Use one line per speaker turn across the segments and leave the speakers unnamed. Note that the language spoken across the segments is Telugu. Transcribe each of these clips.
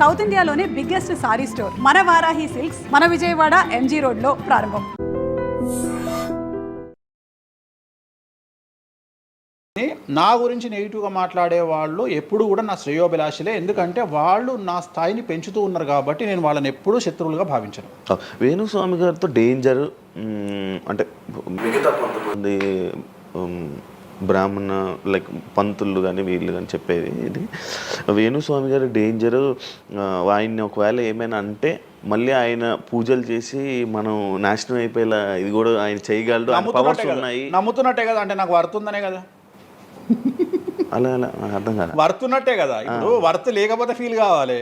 సౌత్ ఇండియాలోనే బిగ్గెస్ట్ సారీ స్టోర్ మన వారాహి సిల్క్స్ మన విజయవాడ ఎంజీ రోడ్లో ప్రారంభం.
నా గురించి నెగిటివ్గా మాట్లాడే వాళ్ళు ఎప్పుడు కూడా నా శ్రేయోభిలాషలే, ఎందుకంటే వాళ్ళు నా స్థాయిని పెంచుతూ ఉన్నారు కాబట్టి నేను వాళ్ళని ఎప్పుడూ శత్రువులుగా భావించను.
వేణుస్వామి గారితో డేంజర్ అంటే మిగతా కొంతమంది బ్రాహ్మణ లైక్ పంతులు కానీ వీళ్ళు కానీ చెప్పేది ఇది, వేణుస్వామి గారి డేంజరు ఆయన్ని ఒకవేళ ఏమైనా అంటే మళ్ళీ ఆయన పూజలు చేసి మనం నాశనం అయిపోయేలా ఇది కూడా ఆయన చేయగలడు, పవర్స్ ఉన్నాయి.
నమ్ముతున్నట్టే కదా, అంటే నాకు వర్తుందనే కదా.
అలా అలా అర్థం కాదు,
వర్తున్నట్టే కదా. ఇప్పుడు వర్త్ లేకపోతే ఫీల్ కావాలి,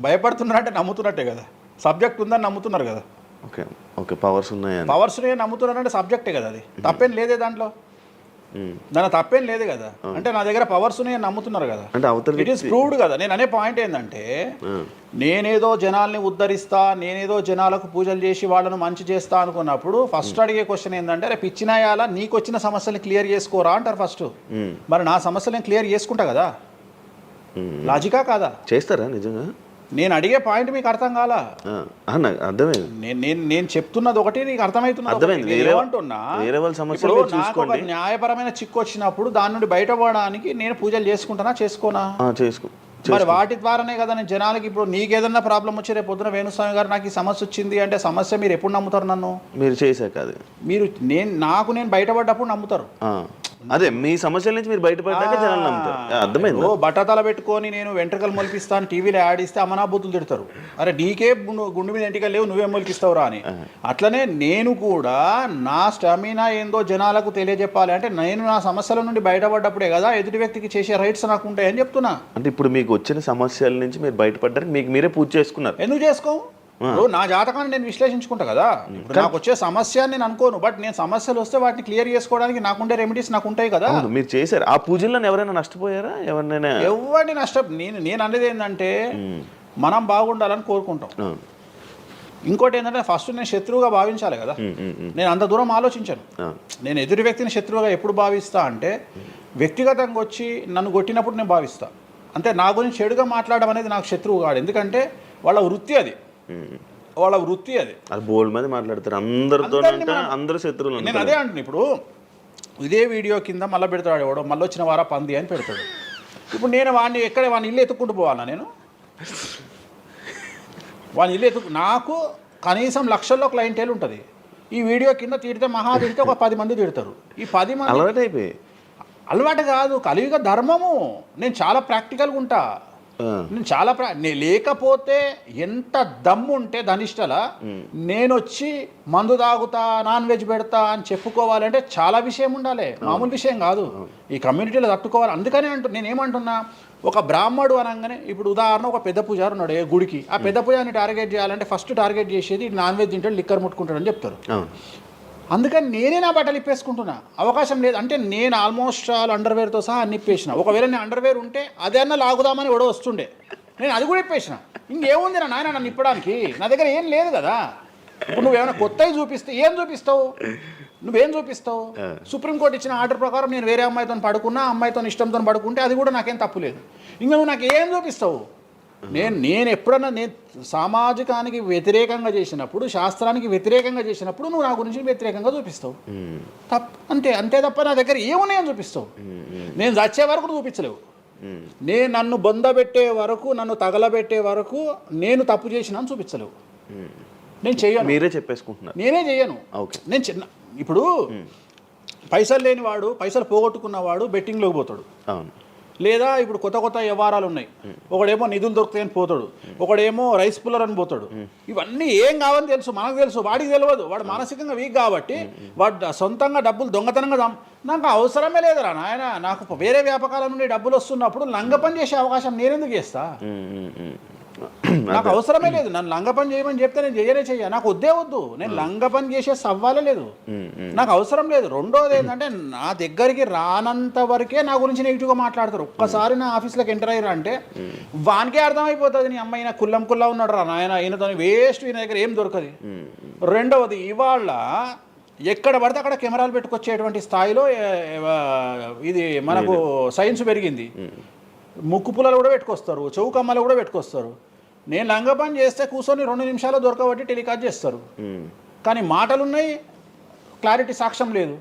భయపడుతున్నారంటే నమ్ముతున్నట్టే కదా. సబ్జెక్ట్ ఉందని నమ్ముతున్నారు కదా.
ఓకే ఓకే, పవర్స్ ఉన్నాయి,
పవర్స్ నమ్ముతున్నారంటే సబ్జెక్టే కదా. అది తప్పేం లేదే దాంట్లో, దాని తప్పేం లేదు కదా. అంటే నా దగ్గర పవర్స్ నమ్ముతున్నారు కదా, ఇట్ ఈస్ ప్రూవ్డ్ కదా. నేను అనే పాయింట్ ఏంటంటే నేనేదో జనాల్ని ఉద్ధరిస్తా, నేనేదో జనాలకు పూజలు చేసి వాళ్ళను మంచి చేస్తా అనుకున్నప్పుడు ఫస్ట్ అడిగే క్వశ్చన్ ఏంటంటే, రేపు ఇచ్చినాయాలా నీకు వచ్చిన సమస్యల్ని క్లియర్ చేసుకోరా అంటారు ఫస్ట్. మరి నా సమస్యలను క్లియర్ చేసుకుంటా కదా, లాజికా కాదా?
చేస్తారా నిజంగా?
నేను అడిగే పాయింట్ మీకు అర్థం కాలా?
అర్థమైంది.
నేను చెప్తున్నది ఒకటి, నీకు అర్థమవుతున్నది ఏమంటున్నా. నాకు ఒక న్యాయపరమైన చిక్కు వచ్చినప్పుడు దాని నుండి బయటపడడానికి నేను పూజలు చేసుకుంటానా చేసుకోనా? మరి వాటి ద్వారానే కదా నేను జనాలకి. ఇప్పుడు నీకేదన్నా ప్రాబ్లం వచ్చి రేపు పొద్దున వేణుస్వామి గారు నాకు ఈ సమస్య వచ్చింది అంటే సమస్య మీరు ఎప్పుడు నమ్ముతారు? నన్ను
మీరు చేశాక అది
మీరు నేను బయటపడ్డప్పుడు నమ్ముతారు.
అదే మీ సమస్యల నుంచి మీరు బయటపడ్డాక జనాలు నమ్ముతారు. అర్థమైంది.
బట్టతల పెట్టుకొని నేను వెంట్రుకలు మొలిపిస్తాను టీవీలో యాడ్ ఇస్తే అమనాబూతులు తిడతారు. అరే నీకే గుండు మీద ఎంటికలు లేవు, నువ్వేం మొలిపిస్తావురా అని. అట్లనే నేను కూడా నా స్టామినా ఏందో జనాలకు తెలియజెప్పాలి అంటే నేను నా సమస్యల నుండి బయటపడ్డప్పుడే కదా ఎదుటి వ్యక్తికి చేసే రైట్స్ నాకు ఉంటాయని చెప్తున్నా.
అంటే ఇప్పుడు మీకు వచ్చిన సమస్యల నుంచి మీరు బయటపడ్డానికి మీకు మీరే పూజ చేసుకున్నారు.
ఎందుకు చేసుకో? నా జాతకాన్ని నేను విశ్లేషించుకుంటా కదా. ఇప్పుడు నాకు వచ్చే సమస్య నేను అనుకోను, బట్ నేను సమస్యలు వస్తే వాటిని క్లియర్ చేసుకోవడానికి నాకుండే రెమెడీస్ నాకు ఉంటాయి కదా.
మీరు చేశారు ఆ పూజల్లో ఎవరైనా నష్టపోయారా? ఎవరినైనా
ఎవరిని నేను అనేది ఏంటంటే మనం బాగుండాలని కోరుకుంటాం. ఇంకోటి ఏంటంటే ఫస్ట్ నేను శత్రువుగా భావించాలి కదా. నేను అంత దూరం ఆలోచించాను. నేను ఎదుటి వ్యక్తిని శత్రువుగా ఎప్పుడు భావిస్తా అంటే వ్యక్తిగతంగా వచ్చి నన్ను కొట్టినప్పుడు నేను భావిస్తా. అంటే నా గురించి చెడుగా మాట్లాడడం అనేది నాకు శత్రువు కాదు, ఎందుకంటే వాళ్ళ వృత్తి అది.
బోల్డ్ మంది మాట్లాడతారు అందరితో, అందరు శత్రువులు.
నేను అదే అంటున్నా. ఇప్పుడు ఇదే వీడియో కింద మళ్ళీ పెడతాడు ఎవడో, మళ్ళీ వచ్చిన వారా పంది అని పెడతాడు. ఇప్పుడు నేను వాడిని వాడిని ఇల్లు ఎత్తుక్కుంటూ పోవాలా? నేను వాడిని ఇల్లు నాకు కనీసం లక్షల్లో క్లయింటేల్ ఉంటుంది. ఈ వీడియో కింద తిడితే మహా తిడితే ఒక 10 మంది తిడతారు. ఈ 10 మంది అలవాటు కాదు, కలియుగ ధర్మము. నేను చాలా ప్రాక్టికల్గా ఉంటా. నేను లేకపోతే ఎంత దమ్ము ఉంటే ధనిష్టలా నేను వచ్చి మందు తాగుతా, నాన్ వెజ్ పెడతా అని చెప్పుకోవాలంటే చాలా విషయం ఉండాలి, మామూలు విషయం కాదు. ఈ కమ్యూనిటీలో తట్టుకోవాలి. అందుకనే నేనేమంటున్నా, ఒక బ్రాహ్మడు అనగానే ఇప్పుడు ఉదాహరణ ఒక పెద్ద పూజారు ఉన్నాడు ఏ గుడికి, ఆ పెద్ద పూజారిని టార్గెట్ చేయాలంటే ఫస్ట్ టార్గెట్ చేసేది నాన్ వెజ్ తింటాడు, లిక్కర్ ముట్టుకుంటాడు అని చెప్తారు. అందుకని నేనే నా బట్టలు ఇప్పేసుకుంటున్నా. అవకాశం లేదు అంటే నేను ఆల్మోస్ట్ అండర్వేర్తో సహా అన్ని ఇప్పేసిన. ఒకవేళ నేను అండర్వేర్ ఉంటే అదే అన్న లాగుదామని ఎవడో వస్తుండే, నేను అది కూడా ఇప్పేసిన. ఇంకేముంది నా నాయన నన్ను ఇప్పడానికి? నా దగ్గర ఏం లేదు కదా. ఇప్పుడు నువ్వేమైనా కొత్తవి చూపిస్తే ఏం చూపిస్తావు? నువ్వేం చూపిస్తావు? సుప్రీంకోర్టు ఇచ్చిన ఆర్డర్ ప్రకారం నేను వేరే అమ్మాయితో పడుకున్నా, అమ్మాయితో ఇష్టంతో పడుకుంటే అది కూడా నాకేం తప్పు లేదు. ఇంకా నువ్వు నాకు ఏం చూపిస్తావు? నేను ఎప్పుడన్నా నేను సామాజికానికి వ్యతిరేకంగా చేసినప్పుడు, శాస్త్రానికి వ్యతిరేకంగా చేసినప్పుడు నువ్వు నా గురించి వ్యతిరేకంగా చూపిస్తావు. అంతే తప్ప నా దగ్గర ఏమున్నాయని చూపిస్తావు? నేను చచ్చే వరకు చూపించలేవు. నేను నన్ను బొందబెట్టే వరకు, నన్ను తగలబెట్టే వరకు నేను తప్పు చేసినా అని చూపించలేవు. నేను చెయ్యను.
మీరే చెప్పేసుకుంటున్నారు.
నేనే చెయ్యను. నేను ఇప్పుడు పైసలు లేనివాడు, పైసలు పోగొట్టుకున్నవాడు బెట్టింగ్లోకి పోతాడు. లేదా ఇప్పుడు కొత్త వ్యవహారాలు ఉన్నాయి. ఒకడేమో నిధులు దొరుకుతాయని పోతాడు, ఒకడేమో రైస్ పుల్లర్ అని పోతాడు. ఇవన్నీ ఏం కావని తెలుసు, మనకు తెలుసు, వాడికి తెలియదు. వాడు మానసికంగా వీక్ కాబట్టి వాడు సొంతంగా డబ్బులు దొంగతనంగా నాకు అవసరమే లేదురా నాయన. నాకు వేరే వ్యాపకాల నుండి డబ్బులు వస్తున్నప్పుడు లంగ పని చేసే అవకాశం నేనెందుకు చేస్తా? నాకు అవసరమే లేదు. నన్ను లంగ పని చేయమని చెప్తే నేను చెయ్య. నాకు వద్దు. నేను లంగ పని చేసే సవ్వాలే లేదు, నాకు అవసరం లేదు. రెండోది ఏంటంటే నా దగ్గరికి రానంత వరకే నా గురించి నెగిటివ్గా మాట్లాడతారు. ఒక్కసారి నా ఆఫీస్లోకి ఎంటర్ అయ్యారు అంటే వానికే అర్థమైపోతుంది, నీ అమ్మాయి నా కుల్లం ఉన్నాడు రా నాయన, ఈయనతో వేస్ట్, ఈయన దగ్గర ఏం దొరకదు. రెండవది, ఇవాళ ఎక్కడ పడితే అక్కడ కెమెరాలు పెట్టుకొచ్చేటువంటి స్థాయిలో ఇది మనకు సైన్స్ పెరిగింది. ముక్కు పుల్లలు కూడా పెట్టుకొస్తారు, చౌకమ్మలు కూడా పెట్టుకొస్తారు. నేను లంగ పని చేస్తే కూర్చొని 2 నిమిషాలు దొరకబట్టి టెలికాస్ట్ చేస్తారు. కానీ మాటలు ఉన్నాయి, క్లారిటీ సాక్ష్యం లేదు.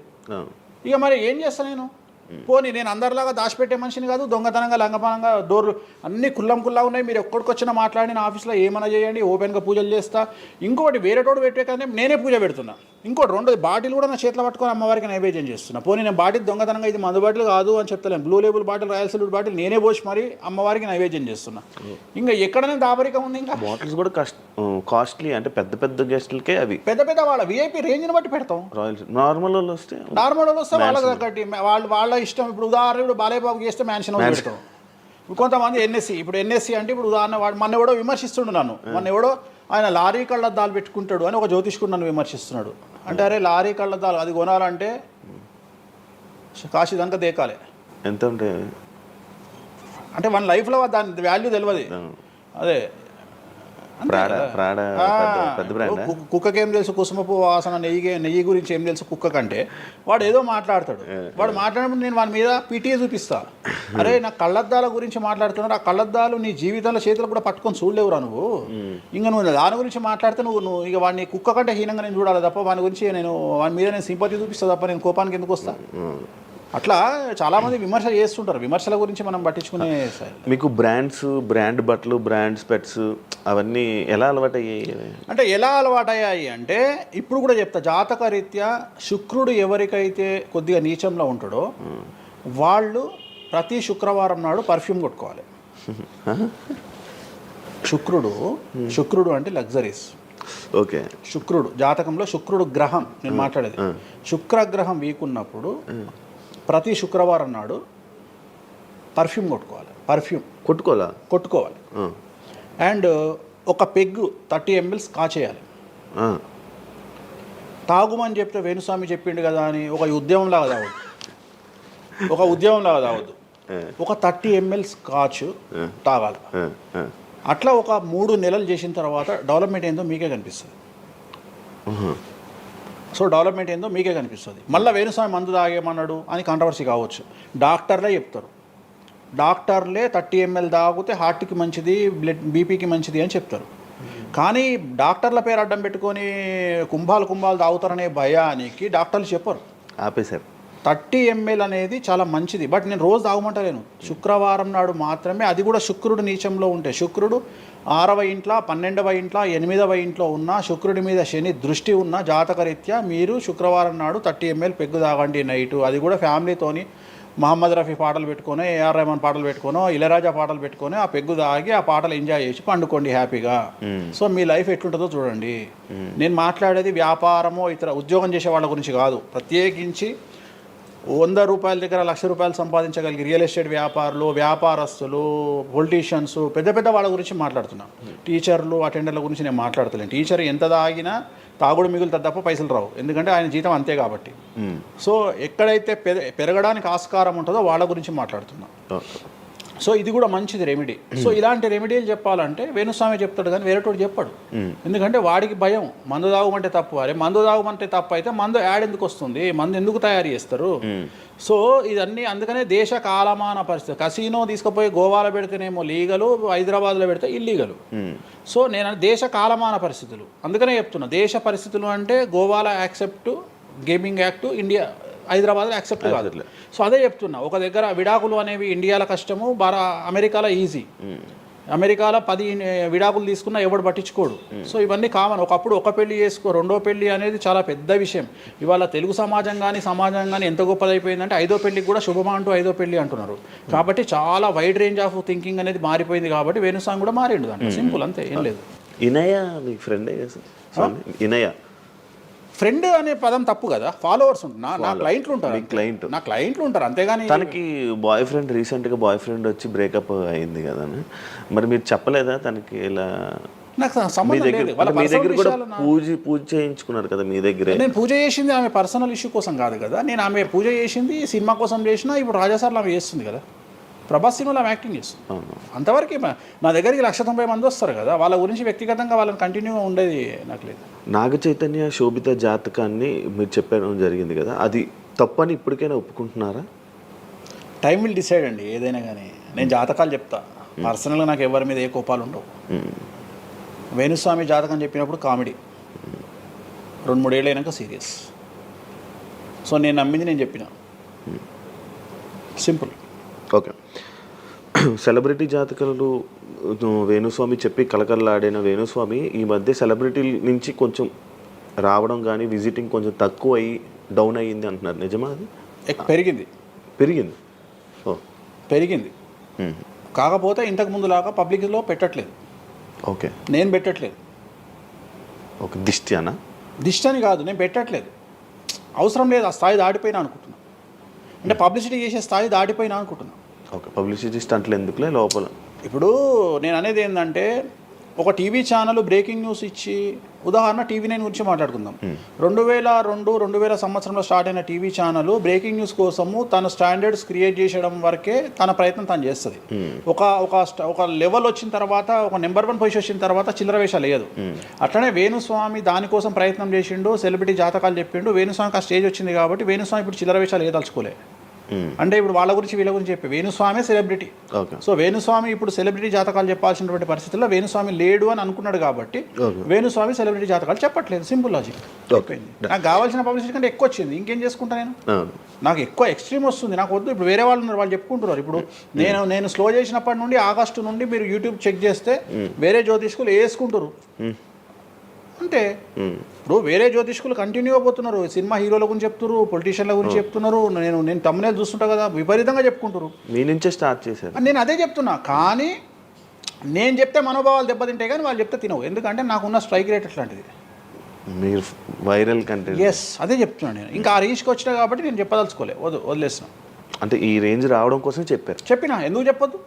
ఇక మరి ఏం చేస్తాను నేను? పోనీ నేను అందరిలాగా దాచిపెట్టే మనిషిని కాదు, దొంగతనంగా లంగపనంగా డోర్లు అన్నీ కుల్లా ఉన్నాయి. మీరు ఎక్కడికొచ్చినా మాట్లాడి నా ఆఫీస్లో ఏమైనా చేయండి, ఓపెన్గా పూజలు చేస్తా. ఇంకోటి వేరేటోడు పెట్టే కానీ నేనే పూజ పెడుతున్నా. ఇంకోటి 2 బాటిల్ కూడా నా చేతిలో పట్టుకొని అమ్మవారికి నైవేద్యం చేస్తున్నా. పోనీ నేను బాటిల్ దొంగతనంగా ఇది మందు బాటిల్ కాదు అని చెప్తలేను. Blue label bottle, royal salute bottle నేనే పోసి మరి అమ్మవారికి నైవేద్యం చేస్తున్నా. ఇంకా ఎక్కడనే దాబరికం ఉంది. ఇంకా
బాటిల్స్ కూడా కాస్ట్లీ, అంటే పెద్ద పెద్ద గెస్టులకే అవి
పెద్ద వాళ్ళ విఐపి రేంజ్ని బట్టి పెడతాం.
నార్మల్ వాళ్ళు వస్తే
వాళ్ళకి తగ్గట్టి వాళ్ళ ఇష్టం. ఇప్పుడు ఉదాహరణ బాలయ్య బాబుకి చేస్తే మ్యాన్షన్ పెడతాం. కొంతమంది ఎన్ఎస్సి, ఇప్పుడు ఎన్ఎస్సి అంటే ఇప్పుడు ఉదాహరణ వాడు మొన్న ఎవడో విమర్శిస్తుండు నన్ను. మొన్న ఎవడో ఆయన లారీ కళ్ళద్దాలు పెట్టుకుంటాడు అని ఒక జ్యోతిష్కుడు నన్ను విమర్శిస్తున్నాడు. అంటే అరే లారీ కళ్ళద్దాలు అది కొనాలంటే కాశీ దాకా దేకాలి.
ఎంత ఉంటాయి
అంటే మన లైఫ్లో దాని వాల్యూ తెలియదు. అదే కుక్కకి ఏం తెలుసు కుసుమపు వాసన, నెయ్యి గురించి ఏం తెలుసు కుక్క కంటే. వాడు ఏదో మాట్లాడతాడు. వాడు మాట్లాడినప్పుడు నేను వాడి మీద పీటీఏ చూపిస్తా. అరే నా కళ్ళద్దాల గురించి మాట్లాడుతున్నాడు, ఆ కళ్ళద్దాలు నీ జీవితంలో చేతులు కూడా పట్టుకొని చూడలేవురా నువ్వు. ఇంకా నువ్వు దాని గురించి మాట్లాడితే నువ్వు ఇక వాడిని కుక్క కంటే హీనంగా నేను చూడాలి తప్ప వాని గురించి వాని మీద నేను సింపతి చూపిస్తా తప్ప నేను కోపానికి ఎందుకు వస్తా? అట్లా చాలామంది విమర్శ చేస్తుంటారు. విమర్శల గురించి మనం పట్టించుకునే.
మీకు బ్రాండ్ బట్టలు, బ్రాండ్ స్పెట్స్ అవన్నీ ఎలా అలవాటయ్యాయి?
అంటే ఎలా అలవాటయ్యాయి అంటే ఇప్పుడు కూడా చెప్తా. జాతక రీత్యా శుక్రుడు ఎవరికైతే కొద్దిగా నీచంలో ఉంటాడో వాళ్ళు ప్రతి శుక్రవారం నాడు పర్ఫ్యూమ్ కొట్టుకోవాలి. శుక్రుడు అంటే లగ్జరీస్.
ఓకే.
శుక్రుడు జాతకంలో శుక్రుడు గ్రహం నేను మాట్లాడేది. శుక్రగ్రహం వీక్ ఉన్నప్పుడు ప్రతి శుక్రవారం నాడు పర్ఫ్యూమ్ కొట్టుకోవాలి. అండ్ ఒక పెగ్గు 30 ml కాచేయాలి. తాగుమని చెప్తే వేణుస్వామి చెప్పిండు కదా అని ఒక ఉద్యమం లాగా తాగొద్దు. ఒక 30 ml స్కాచ్ తాగాలి. అట్లా ఒక 3 నెలలు చేసిన తర్వాత డెవలప్మెంట్ ఏందో మీకే కనిపిస్తుంది. డెవలప్మెంట్ ఏందో మీకే కనిపిస్తుంది. మళ్ళీ వేణుస్వామి మందు తాగేమన్నాడు అని కాంట్రవర్సీ కావచ్చు. డాక్టర్లే చెప్తారు. డాక్టర్లే 30 ml తాగితే హార్ట్కి మంచిది, బీపీకి మంచిది అని చెప్తారు. కానీ డాక్టర్ల పేరు అడ్డం పెట్టుకొని కుంభాలు తాగుతారనే భయానికి డాక్టర్లు చెప్పరు,
ఆపేశారు.
30 ml అనేది చాలా మంచిది. బట్ నేను రోజు తాగమంటలేను. శుక్రవారం నాడు మాత్రమే. అది కూడా శుక్రుడు నీచంలో ఉంటే, శుక్రుడు 6వ ఇంట్లో, 12వ ఇంట్లో, 8వ ఇంట్లో ఉన్న శుక్రుడి మీద శని దృష్టి ఉన్న జాతకరీత్యా మీరు శుక్రవారం నాడు 30 ml పెగ్గు తాగండి నైటు. అది కూడా ఫ్యామిలీతోని మహమ్మద్ రఫీ పాటలు పెట్టుకొని, ఏఆర్ రెహమాన్ పాటలు పెట్టుకోనో, ఇళయరాజా పాటలు పెట్టుకొని ఆ పెగ్గు తాగి ఆ పాటలు ఎంజాయ్ చేసి పండుకోండి హ్యాపీగా. సో మీ లైఫ్ ఎట్లుంటుందో చూడండి. నేను మాట్లాడేది వ్యాపారమో ఇతర ఉద్యోగం చేసే వాళ్ళ గురించి కాదు. ప్రత్యేకించి 100 రూపాయల దగ్గర 1,00,000 రూపాయలు సంపాదించగలిగి రియల్ ఎస్టేట్ వ్యాపారులు, వ్యాపారస్తులు, పొలిటీషియన్స్, పెద్ద వాళ్ళ గురించి మాట్లాడుతున్నాను. టీచర్లు, అటెండర్ల గురించి నేను మాట్లాడతలేను. టీచర్ ఎంత తాగినా తాగుడు మిగులుతుంది తప్ప పైసలు రావు. ఎందుకంటే ఆయన జీతం అంతే కాబట్టి. సో ఎక్కడైతే పెరగడానికి ఆస్కారం ఉంటుందో వాళ్ళ గురించి మాట్లాడుతున్నాం. సో ఇది కూడా మంచిది రెమెడీ. సో ఇలాంటి రెమెడీలు చెప్పాలంటే వేణుస్వామి చెప్తాడు కానీ వేరేటోడు చెప్పాడు. ఎందుకంటే వాడికి భయం, మందు తాగమంటే తప్పు. అరే మందు తాగమంటే తప్పు అయితే మందు యాడ్ ఎందుకు వస్తుంది, మందు ఎందుకు తయారు చేస్తారు? సో ఇదన్నీ అందుకనే దేశ కాలమాన పరిస్థితి. కసినో తీసుకుపోయి గోవాలో పెడితేనేమో లీగలు, హైదరాబాద్లో పెడితే ఇల్లీగలు. సో నేను దేశ కాలమాన పరిస్థితులు అందుకనే చెప్తున్నా. దేశ పరిస్థితులు అంటే గోవాలో యాక్సెప్ట్ గేమింగ్ యాక్ట్, ఇండియా హైదరాబాద్లో యాక్సెప్ట్ కాదు. సో అదే చెప్తున్నా. ఒక దగ్గర విడాకులు అనేవి ఇండియాలో కష్టము, అమెరికాలో ఈజీ. అమెరికాలో 10 విడాకులు తీసుకున్నా ఎవడు పట్టించుకోడు. సో ఇవన్నీ కామన్. ఒకప్పుడు ఒక పెళ్లి చేసుకో, రెండో పెళ్లి అనేది చాలా పెద్ద విషయం. ఇవాళ తెలుగు సమాజం కానీ ఎంత గొప్పదైపోయిందంటే 5వ పెళ్లికి కూడా శుభమా అంటూ 5వ పెళ్లి అంటున్నారు. కాబట్టి చాలా వైడ్ రేంజ్ ఆఫ్ థింకింగ్ అనేది మారిపోయింది. కాబట్టి వేణుస్వామి కూడా మారిండు దాంట్లో. సింపుల్, అంతే, ఏం లేదు.
ఇనయ మీ ఫ్రెండే కదా? ఇనయ
ఫ్రెండ్ అనే పదం తప్పు కదా. ఫాలోవర్స్ ఉంటారు, నా క్లయింట్లు ఉంటారు. నా క్లయింట్లు ఉంటారు, అంతేగాని.
తనకి రీసెంట్గా బాయ్ ఫ్రెండ్ వచ్చి బ్రేకప్ అయింది కదా, మరి మీరు చెప్పలేదా తనకి? ఇలా
నాకు సంబంధం లేదు.
మీ దగ్గర కూడా పూజ చేయించుకున్నారు కదా మీ దగ్గర.
నేను పూజ చేసింది ఆమె పర్సనల్ ఇష్యూ కోసం కాదు కదా. నేను ఆమె పూజ చేసింది సినిమా కోసం చేసినా. ఇప్పుడు రాజాసార్లు ఆమె చేస్తుంది కదా, ప్రభాస్ సినిమాలో ఆమె యాక్టింగ్ చేస్తుంది. అంతవరకు నా దగ్గరికి 190 మంది వస్తారు కదా, వాళ్ళ గురించి వ్యక్తిగతంగా వాళ్ళని కంటిన్యూగా ఉండేది నాకు లేదు.
నాగ చైతన్య శోభిత జాతకాన్ని మీరు చెప్పడం జరిగింది కదా, అది తప్పని ఇప్పటికైనా ఒప్పుకుంటున్నారా?
టైం విల్ డిసైడ్ అండి ఏదైనా కానీ. నేను జాతకాలు చెప్తా, పర్సనల్గా నాకు ఎవరి మీద ఏ కోపాలు ఉండవు. వేణుస్వామి జాతకం చెప్పినప్పుడు కామెడీ, 2-3 ఏళ్ళు అయినాక సీరియస్. సో నేను నమ్మింది నేను చెప్పిన, సింపుల్.
ఓకే. సెలబ్రిటీ జాతకాలు వేణుస్వామి చెప్పి కలకల్లాడిన వేణుస్వామి ఈ మధ్య సెలబ్రిటీల నుంచి కొంచెం రావడం కానీ విజిటింగ్ కొంచెం తక్కువ అయ్యి డౌన్ అయ్యింది అంటున్నారు, నిజమా అది?
పెరిగింది.
ఓ
పెరిగింది. కాకపోతే ఇంతకు ముందులాగా పబ్లిక్లో పెట్టట్లేదు.
ఓకే.
నేను పెట్టట్లేదు.
ఓకే. దిష్టి
అని కాదు, నేను పెట్టట్లేదు. అవసరం లేదు, ఆ స్థాయి దాటిపోయినా అనుకుంటున్నా. అంటే పబ్లిసిటీ చేసే స్థాయి దాటిపోయినా అనుకుంటున్నా.
ఓకే. పబ్లిసిటీ స్టంట్లు ఎందుకులే లోపల.
ఇప్పుడు నేను అనేది ఏంటంటే, ఒక టీవీ ఛానల్ బ్రేకింగ్ న్యూస్ ఇచ్చి, ఉదాహరణ TV9 గురించి మాట్లాడుకుందాం. 2002-2000 సంవత్సరంలో స్టార్ట్ అయిన టీవీ ఛానల్ బ్రేకింగ్ న్యూస్ కోసము తన స్టాండర్డ్స్ క్రియేట్ చేయడం వరకే తన ప్రయత్నం తను చేస్తుంది. ఒక లెవెల్ వచ్చిన తర్వాత, ఒక నెంబర్ 1 పొజిషన్ వచ్చిన తర్వాత చిల్లర వేషాలు లేదు. అట్లనే వేణుస్వామి దానికోసం ప్రయత్నం చేసిండు, సెలబ్రిటీ జాతకాలు చెప్పిండు. వేణుస్వామికి ఆ స్టేజ్ వచ్చింది కాబట్టి వేణుస్వామి ఇప్పుడు చిల్లర వేషాలు ఏదలుచుకోలే. అంటే ఇప్పుడు వాళ్ళ గురించి వీళ్ళ గురించి చెప్పి వేణుస్వామి సెలబ్రిటీ. సో వేణుస్వామి ఇప్పుడు సెలబ్రిటీ జాతకాలు చెప్పాల్సినటువంటి పరిస్థితుల్లో వేణుస్వామి లేడు అని అనుకున్నాడు కాబట్టి వేణుస్వామి సెలబ్రిటీ జాతకాలు చెప్పట్లేదు. Simple logic. నాకు కావాల్సిన పబ్లిసిటీ కంటే ఎక్కువ వచ్చింది, ఇంకేం చేసుకుంటా నేను? నాకు ఎక్కువ ఎక్స్ట్రీమ్ వస్తుంది, నాకు వద్దు. ఇప్పుడు వేరే వాళ్ళు ఉన్నారు, వాళ్ళు చెప్పుకుంటున్నారు. ఇప్పుడు నేను స్లో చేసినప్పటి నుండి ఆగస్టు నుండి మీరు యూట్యూబ్ చెక్ చేస్తే వేరే జ్యోతిష్కులు వేసుకుంటారు. అంటే ఇప్పుడు వేరే జ్యోతిష్కులు కంటిన్యూగా పోతున్నారు, సినిమా హీరోల గురించి చెప్తున్నారు, పొలిటీషియన్ల గురించి చెప్తున్నారు. నేను తమ్మునేలు చూస్తుంటా కదా, విపరీతంగా చెప్పుకుంటారు.
మీ నుంచే స్టార్ట్ చేశారు.
నేను అదే చెప్తున్నా. కానీ నేను చెప్తే మనోభావాలు దెబ్బతింటాయి, కానీ వాళ్ళు చెప్తే తినవు. ఎందుకంటే నాకున్న స్ట్రైక్ రేట్ అట్లాంటిది.
మీరు వైరల్ కంటెంట్.
ఎస్, అదే చెప్తున్నాను నేను. ఇంకా ఆ రీచ్కి వచ్చినా కాబట్టి నేను చెప్పదలుచుకోలే, వదిలేసిన.
అంటే ఈ రేంజ్ రావడం కోసం
చెప్పినా. ఎందుకు చెప్పొద్దు?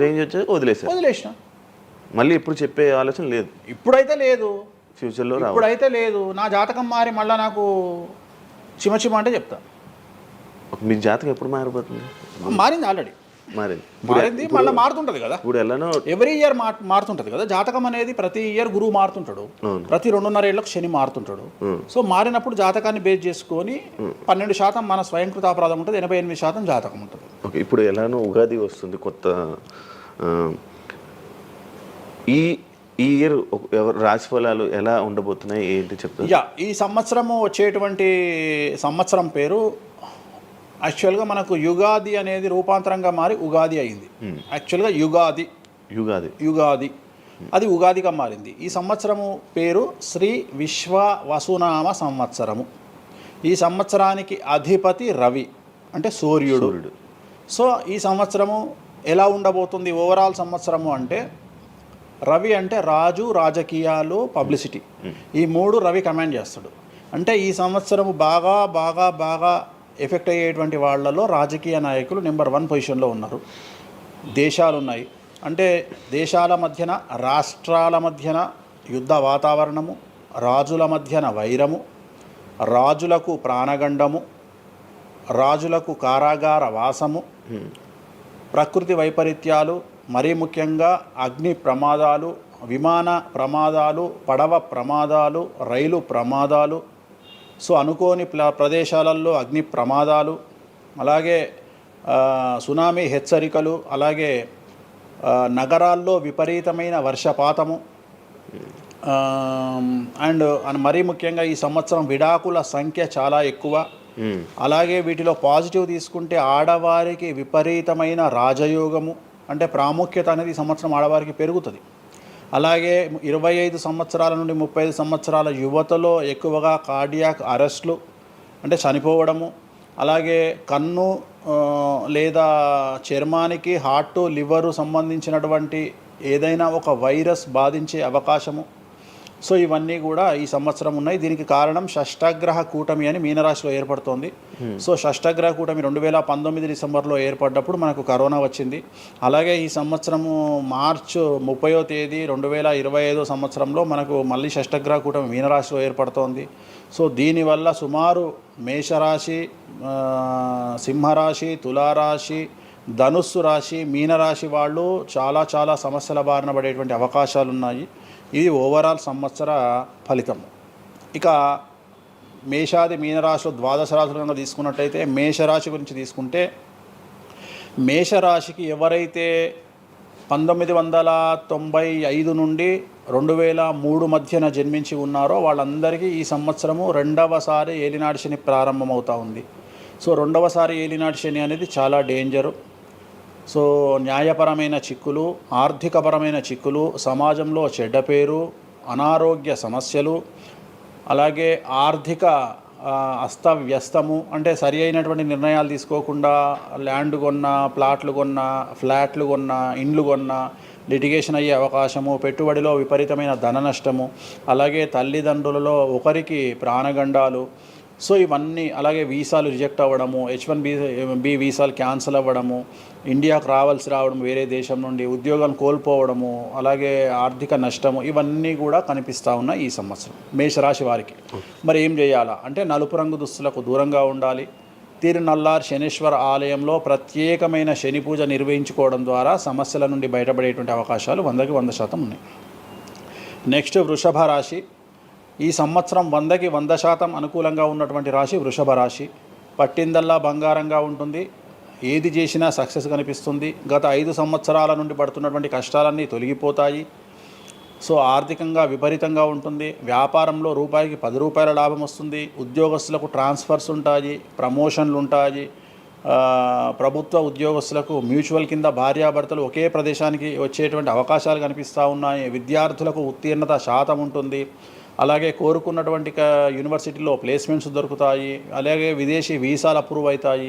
రేంజ్ వచ్చి వదిలేసిన. మళ్ళీ ఎప్పుడు చెప్పే ఆలోచన లేదు.
ఇప్పుడైతే లేదు,
ఫ్యూచర్లో
ఇప్పుడైతే లేదు. నా జాతకం మారి మళ్ళీ నాకు చిమ అంటే చెప్తా.
మీ జాతకం ఎప్పుడు మారిపోతుంది?
మారింది, ఆల్రెడీ మారింది, మళ్ళీ మారుతుంటుంది కదా.
ఇప్పుడు ఎలానో
ఎవ్రీ ఇయర్ మారుతుంటుంది కదా జాతకం అనేది. ప్రతి ఇయర్ గురువు మారుతుంటాడు, ప్రతి 2.5 ఏళ్ళకు శని మారుతుంటాడు. సో మారినప్పుడు జాతకాన్ని బేస్ చేసుకొని 12% మన స్వయంకృత అపరాధం ఉంటుంది, 88% జాతకం ఉంటుంది.
ఓకే. ఇప్పుడు ఎలానో ఉగాది వస్తుంది, కొత్త ఈ ఇయర్ రాశి ఫలాలు ఎలా ఉండబోతున్నాయి ఏంటి చెప్తారు?
ఈ సంవత్సరము వచ్చేటువంటి సంవత్సరం పేరు యాక్చువల్గా మనకు యుగాది అనేది రూపాంతరంగా మారి ఉగాది అయింది. యాక్చువల్గా యుగాది అది ఉగాదిగా మారింది. ఈ సంవత్సరము పేరు శ్రీ విశ్వ వసునామ సంవత్సరము. ఈ సంవత్సరానికి అధిపతి రవి, అంటే సూర్యుడు. సో ఈ సంవత్సరము ఎలా ఉండబోతుంది ఓవరాల్ సంవత్సరము అంటే, రవి అంటే రాజు, రాజకీయాలు, పబ్లిసిటీ, ఈ 3 రవి కమాండ్ చేస్తాడు. అంటే ఈ సంవత్సరము బాగా బాగా బాగా ఎఫెక్ట్ అయ్యేటువంటి వాళ్ళలో రాజకీయ నాయకులు నెంబర్ 1 పొజిషన్లో ఉన్నారు. దేశాలు ఉన్నాయి, అంటే దేశాల మధ్యన, రాష్ట్రాల మధ్యన యుద్ధ వాతావరణము, రాజుల మధ్యన వైరము, రాజులకు ప్రాణగండము, రాజులకు కారాగార వాసము, ప్రకృతి వైపరీత్యాలు, మరీ ముఖ్యంగా అగ్ని ప్రమాదాలు, విమాన ప్రమాదాలు, పడవ ప్రమాదాలు, రైలు ప్రమాదాలు. సో అనుకోని ప్రదేశాలలో అగ్ని ప్రమాదాలు, అలాగే సునామీ హెచ్చరికలు, అలాగే నగరాల్లో విపరీతమైన వర్షపాతము, అండ్ మరీ ముఖ్యంగా ఈ సంవత్సరం విడాకుల సంఖ్య చాలా ఎక్కువ. అలాగే వీటిలో పాజిటివ్ తీసుకుంటే ఆడవారికి విపరీతమైన రాజయోగము, అంటే ప్రాముఖ్యత అనేది ఈ సంవత్సరం ఆడవారికి పెరుగుతుంది. అలాగే 25 సంవత్సరాల నుండి 35 సంవత్సరాల యువతలో ఎక్కువగా కార్డియాక్ అరెస్ట్లు, అంటే చనిపోవడము, అలాగే కన్ను లేదా చర్మానికి హార్ట్, లివరు సంబంధించినటువంటి ఏదైనా ఒక వైరస్ బాధించే అవకాశము. సో ఇవన్నీ కూడా ఈ సంవత్సరం ఉన్నాయి. దీనికి కారణం షష్టగ్రహ కూటమి అని మీనరాశిలో ఏర్పడుతోంది. సో షష్టగ్రహ కూటమి 2019 డిసెంబర్లో ఏర్పడ్డప్పుడు మనకు కరోనా వచ్చింది. అలాగే ఈ సంవత్సరము మార్చ్ 30వ తేదీ 2025 సంవత్సరంలో మనకు మళ్ళీ షష్టగ్రహ కూటమి మీనరాశిలో ఏర్పడుతోంది. సో దీనివల్ల సుమారు మేషరాశి, సింహరాశి, తులారాశి, ధనుస్సు రాశి, మీనరాశి వాళ్ళు చాలా చాలా సమస్యల బారిన పడేటువంటి అవకాశాలు ఉన్నాయి. ఇది ఓవరాల్ సంవత్సర ఫలితం. ఇక మేషాది మీనరాశిలో ద్వాదశ రాశులు కనుక తీసుకున్నట్టయితే, మేషరాశి గురించి తీసుకుంటే, మేషరాశికి ఎవరైతే 1995 నుండి 2003 మధ్యన జన్మించి ఉన్నారో వాళ్ళందరికీ ఈ సంవత్సరము రెండవసారి ఏలినాటి శని ప్రారంభమవుతూ ఉంది. సో రెండవసారి ఏలినాటి శని అనేది చాలా డేంజరు. సో న్యాయపరమైన చిక్కులు, ఆర్థికపరమైన చిక్కులు, సమాజంలో చెడ్డ పేరు, అనారోగ్య సమస్యలు, అలాగే ఆర్థిక అస్తవ్యస్తము, అంటే సరి అయినటువంటి నిర్ణయాలు తీసుకోకుండా ల్యాండ్ కొన్నా, ప్లాట్లు కొన్నా, ఫ్లాట్లు కొన్నా, ఇండ్లు కొన్నా లిటిగేషన్ అయ్యే అవకాశము, పెట్టుబడిలో విపరీతమైన ధన నష్టము, అలాగే తల్లిదండ్రులలో ఒకరికి ప్రాణగండాలు. సో ఇవన్నీ, అలాగే వీసాలు రిజెక్ట్ అవ్వడము, H1B వీసాలు క్యాన్సిల్ అవ్వడము, ఇండియాకు రావడం వేరే దేశం నుండి, ఉద్యోగం కోల్పోవడము, అలాగే ఆర్థిక నష్టము, ఇవన్నీ కూడా కనిపిస్తూ ఉన్నాయి ఈ సంవత్సరం మేషరాశి వారికి. మరి ఏం చేయాలా అంటే నలుపు రంగు దుస్తులకు దూరంగా ఉండాలి. తిరునల్లార్ శనీశ్వర ఆలయంలో ప్రత్యేకమైన శని పూజ నిర్వహించుకోవడం ద్వారా సమస్యల నుండి బయటపడేటువంటి అవకాశాలు 100కి 100% ఉన్నాయి. నెక్స్ట్ వృషభ రాశి. ఈ సంవత్సరం 100కి 100% అనుకూలంగా ఉన్నటువంటి రాశి వృషభ రాశి. పట్టిందల్లా బంగారంగా ఉంటుంది. ఏది చేసినా సక్సెస్ కనిపిస్తుంది. గత 5 సంవత్సరాల నుండి పడుతున్నటువంటి కష్టాలన్నీ తొలగిపోతాయి. సో ఆర్థికంగా విపరీతంగా ఉంటుంది. వ్యాపారంలో రూపాయికి 10 రూపాయల లాభం వస్తుంది. ఉద్యోగస్తులకు ట్రాన్స్ఫర్స్ ఉంటాయి, ప్రమోషన్లు ఉంటాయి. ప్రభుత్వ ఉద్యోగస్తులకు మ్యూచువల్ కింద భార్యాభర్తలు ఒకే ప్రదేశానికి వచ్చేటువంటి అవకాశాలు కనిపిస్తూ ఉన్నాయి. విద్యార్థులకు ఉత్తీర్ణత శాతం ఉంటుంది. అలాగే కోరుకున్నటువంటి యూనివర్సిటీలో ప్లేస్మెంట్స్ దొరుకుతాయి. అలాగే విదేశీ వీసాలు అప్రూవ్ అవుతాయి.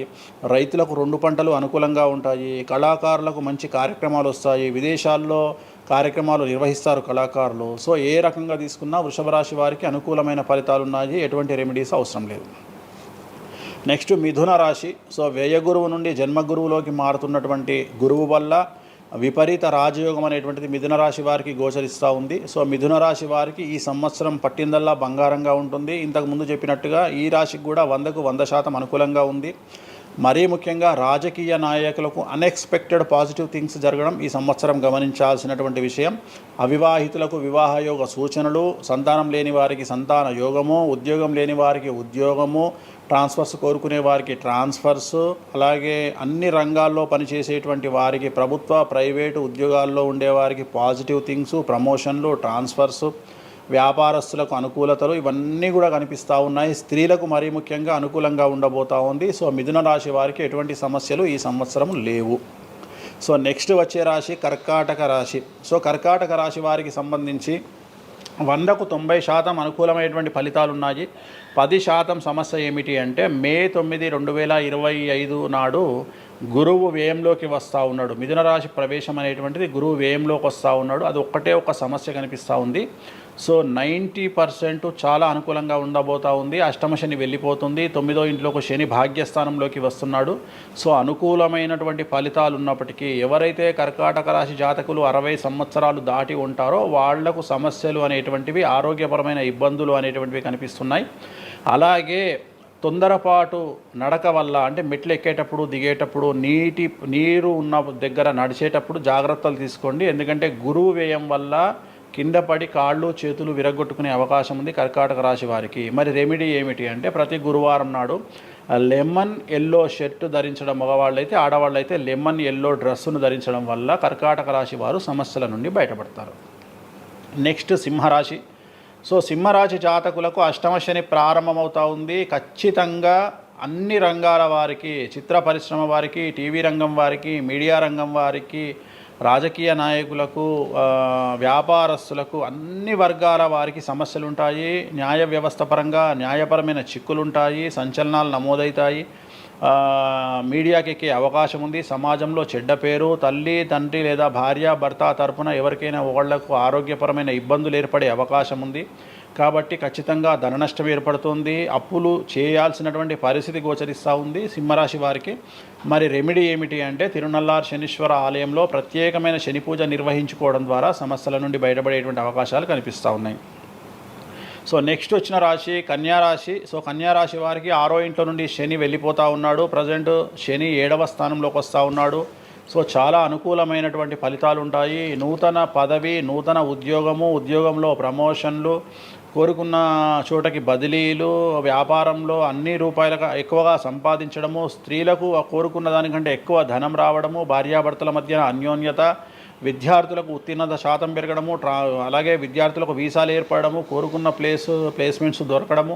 రైతులకు 2 పంటలు అనుకూలంగా ఉంటాయి. కళాకారులకు మంచి కార్యక్రమాలు వస్తాయి. విదేశాల్లో కార్యక్రమాలు నిర్వహిస్తారు కళాకారులు. సో ఏ రకంగా తీసుకున్నా వృషభ రాశి వారికి అనుకూలమైన ఫలితాలు ఉన్నాయి. ఎటువంటి రెమెడీస్ అవసరం లేదు. నెక్స్ట్ మిథున రాశి. సో వ్యయ గురువు నుండి జన్మ గురువులోకి మారుతున్నటువంటి గురువు వల్ల విపరీత రాజయోగం అనేటువంటిది మిథున రాశి వారికి గోచరిస్తూ ఉంది. సో మిథున రాశి వారికి ఈ సంవత్సరం పట్టిందల్లా బంగారంగా ఉంటుంది. ఇంతకుముందు చెప్పినట్టుగా ఈ రాశికి కూడా 100కు 100% అనుకూలంగా ఉంది. మరీ ముఖ్యంగా రాజకీయ నాయకులకు అన్ఎక్స్పెక్టెడ్ పాజిటివ్ థింగ్స్ జరగడం ఈ సంవత్సరం గమనించాల్సినటువంటి విషయం. అవివాహితులకు వివాహయోగ సూచనలు, సంతానం లేని వారికి సంతాన యోగము, ఉద్యోగం లేని వారికి ఉద్యోగము, ట్రాన్స్ఫర్స్ కోరుకునే వారికి ట్రాన్స్ఫర్స్, అలాగే అన్ని రంగాల్లో పనిచేసేటువంటి వారికి, ప్రభుత్వ ప్రైవేటు ఉద్యోగాల్లో ఉండేవారికి పాజిటివ్ థింగ్స్, ప్రమోషన్లు, ట్రాన్స్ఫర్స్, వ్యాపారస్తులకు అనుకూలతలు, ఇవన్నీ కూడా కనిపిస్తూ ఉన్నాయి. స్త్రీలకు మరీ ముఖ్యంగా అనుకూలంగా ఉండబోతూ ఉంది. సో మిథున రాశి వారికి ఎటువంటి సమస్యలు ఈ సంవత్సరం లేవు. సో నెక్స్ట్ వచ్చే రాశి కర్కాటక రాశి. సో కర్కాటక రాశి వారికి సంబంధించి 100కు 90% అనుకూలమైనటువంటి ఫలితాలు ఉన్నాయి. 10% సమస్య ఏమిటి అంటే మే 9, 2025 నాడు గురువు వ్యయంలోకి వస్తూ ఉన్నాడు. మిథున రాశి ప్రవేశం అనేటువంటిది గురువు వ్యయంలోకి వస్తూ ఉన్నాడు. అది ఒక్కటే ఒక సమస్య కనిపిస్తూ ఉంది. సో 90% చాలా అనుకూలంగా ఉండబోతూ ఉంది. అష్టమ శని వెళ్ళిపోతుంది. 9వ ఇంట్లోకి శని భాగ్యస్థానంలోకి వస్తున్నాడు. సో అనుకూలమైనటువంటి ఫలితాలు ఉన్నప్పటికీ ఎవరైతే కర్కాటక రాశి జాతకులు 60 సంవత్సరాలు దాటి ఉంటారో వాళ్లకు సమస్యలు అనేటువంటివి, ఆరోగ్యపరమైన ఇబ్బందులు అనేటువంటివి కనిపిస్తున్నాయి. అలాగే తొందరపాటు నడక వల్ల, అంటే మెట్లు ఎక్కేటప్పుడు దిగేటప్పుడు నీరు ఉన్న దగ్గర నడిచేటప్పుడు జాగ్రత్తలు తీసుకోండి. ఎందుకంటే గురువు వ్యయం వల్ల కింద పడి కాళ్ళు చేతులు విరగొట్టుకునే అవకాశం ఉంది కర్కాటక రాశి వారికి. మరి రెమెడీ ఏమిటి అంటే ప్రతి గురువారం నాడు లెమన్ ఎల్లో షర్ట్ ధరించడం మగవాళ్ళైతే, ఆడవాళ్ళైతే లెమన్ ఎల్లో డ్రెస్సును ధరించడం వల్ల కర్కాటక రాశి వారు సమస్యల నుండి బయటపడతారు. నెక్స్ట్ సింహరాశి. సో సింహరాశి జాతకులకు అష్టమ శని ప్రారంభమవుతూ ఉంది. ఖచ్చితంగా అన్ని రంగాల వారికి, చిత్ర పరిశ్రమ వారికి, టీవీ రంగం వారికి, మీడియా రంగం వారికి, రాజకీయ నాయకులకు, వ్యాపారస్తులకు, అన్ని వర్గాల వారికి సమస్యలు ఉంటాయి. న్యాయ వ్యవస్థ పరంగా న్యాయపరమైన చిక్కులుంటాయి, సంచలనాలు నమోదవుతాయి. మీడియాకి ఎక్కే అవకాశం ఉంది. సమాజంలో చెడ్డ పేరు, తల్లి తండ్రి లేదా భార్య భర్త తరపున ఎవరికైనా వాళ్లకు ఆరోగ్యపరమైన ఇబ్బందులు ఏర్పడే అవకాశం ఉంది. కాబట్టి ఖచ్చితంగా ధన నష్టం ఏర్పడుతుంది. అప్పులు చేయాల్సినటువంటి పరిస్థితి గోచరిస్తూ ఉంది సింహరాశి వారికి. మరి రెమెడీ ఏమిటి అంటే తిరునల్లార్ శనీశ్వర ఆలయంలో ప్రత్యేకమైన శని పూజ నిర్వహించుకోవడం ద్వారా సమస్యల నుండి బయటపడేటువంటి అవకాశాలు కనిపిస్తూ ఉన్నాయి. సో నెక్స్ట్ వచ్చిన రాశి కన్యారాశి. సో కన్యారాశి వారికి 6వ ఇంట్లో నుండి శని వెళ్ళిపోతూ ఉన్నాడు. ప్రజెంట్ శని 7వ స్థానంలోకి వస్తూ ఉన్నాడు. సో చాలా అనుకూలమైనటువంటి ఫలితాలు ఉంటాయి. నూతన పదవి, నూతన ఉద్యోగము, ఉద్యోగంలో ప్రమోషన్లు, కోరుకున్న చోటకి బదిలీలు, వ్యాపారంలో అన్ని రూపాయలకు ఎక్కువగా సంపాదించడము, స్త్రీలకు కోరుకున్న దానికంటే ఎక్కువ ధనం రావడము, భార్యాభర్తల మధ్య అన్యోన్యత, విద్యార్థులకు ఉత్తీర్ణత శాతం పెరగడము, అలాగే విద్యార్థులకు వీసాలు ఏర్పడము, కోరుకున్న ప్లేస్మెంట్స్ దొరకడము,